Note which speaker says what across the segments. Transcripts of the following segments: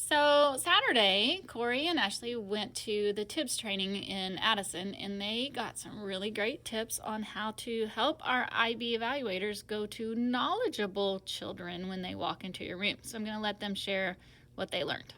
Speaker 1: So Saturday, Corey and Ashley went to the Tibbs training in Addison, and they got some really great tips on how to help our IB evaluators go to knowledgeable children when they walk into your room. So I'm going to let them share what they learned.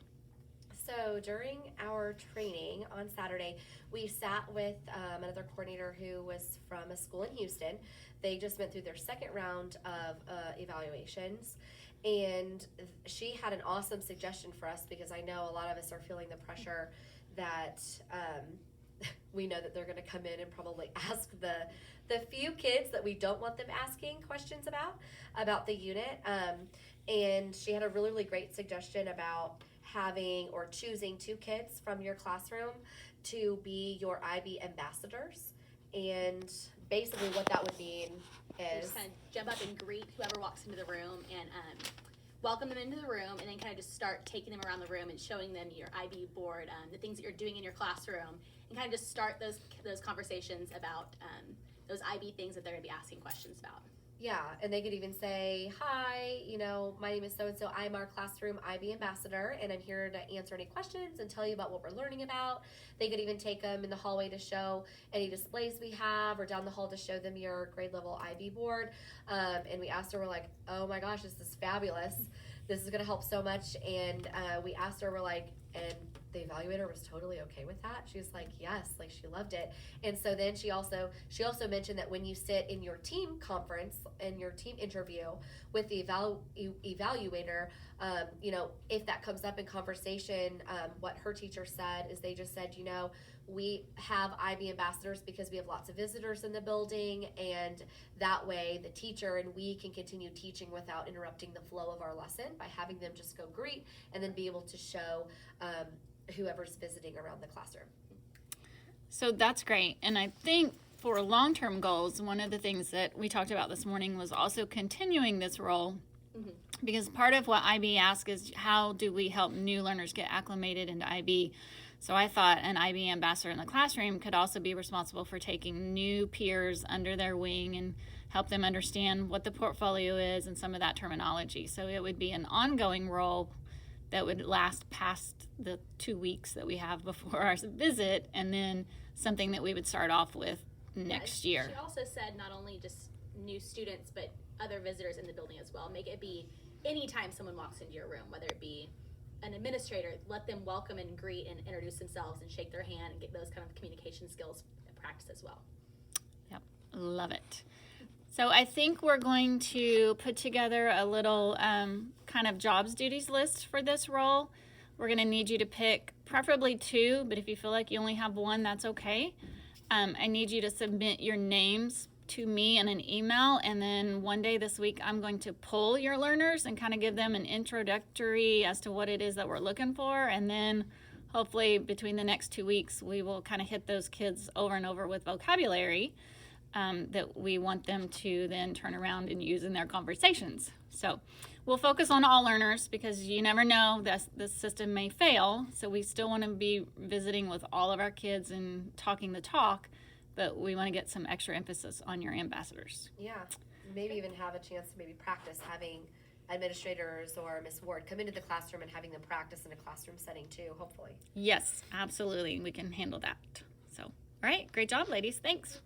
Speaker 2: So during our training on Saturday, we sat with another coordinator who was from a school in Houston. They just went through their second round of evaluations, and she had an awesome suggestion for us because I know a lot of us are feeling the pressure that we know that they're going to come in and probably ask the few kids that we don't want them asking questions about the unit. And she had a really, really great suggestion about having or choosing 2 kids from your classroom to be your IB ambassadors. And basically what that would mean is
Speaker 3: just kind of jump up and greet whoever walks into the room and welcome them into the room, and then kind of just start taking them around the room and showing them your IB board, the things that you're doing in your classroom, and kind of just start those conversations about those IB things that they're going to be asking questions about.
Speaker 2: Yeah, and they could even say, hi, my name is so-and-so, I'm our classroom IB ambassador, and I'm here to answer any questions and tell you about what we're learning about. They could even take them in the hallway to show any displays we have, or down the hall to show them your grade level IB board. And we asked her, we're like, oh my gosh, this is fabulous. This is gonna help so much. And we asked her, we're like, and the evaluator was totally okay with that. She was like, yes, like she loved it. And so then she also mentioned that when you sit in your team conference and your team interview with the evaluator, if that comes up in conversation, what her teacher said is they just said, we have IB ambassadors because we have lots of visitors in the building, and that way the teacher and we can continue teaching without interrupting the flow of our lesson by having them just go greet and then be able to show whoever's visiting around the classroom.
Speaker 1: So that's great. And I think for long-term goals, one of the things that we talked about this morning was also continuing this role. Mm-hmm. Because part of what IB asks is how do we help new learners get acclimated into IB? So I thought an IB ambassador in the classroom could also be responsible for taking new peers under their wing and help them understand what the portfolio is and some of that terminology. So it would be an ongoing role that would last past the 2 weeks that we have before our visit, and then something that we would start off with next year.
Speaker 3: She also said not only just new students, but other visitors in the building as well. Make it be anytime someone walks into your room, whether it be an administrator, let them welcome and greet and introduce themselves and shake their hand and get those kind of communication skills practice as well.
Speaker 1: Yep, love it. So I think we're going to put together a little kind of jobs duties list for this role. We're going to need you to pick preferably 2, but if you feel like you only have 1, that's okay. I need you to submit your names to me in an email, and then one day this week I'm going to poll your learners and kind of give them an introductory as to what it is that we're looking for, and then hopefully between the next 2 weeks we will kind of hit those kids over and over with vocabulary that we want them to then turn around and use in their conversations. So we'll focus on all learners because you never know, this system may fail, so we still want to be visiting with all of our kids and talking the talk, but we want to get some extra emphasis on your ambassadors.
Speaker 2: Yeah, maybe even have a chance to maybe practice having administrators or Miss Ward come into the classroom and having them practice in a classroom setting too, hopefully.
Speaker 1: Yes, absolutely. We can handle that. So, all right, great job, ladies. Thanks.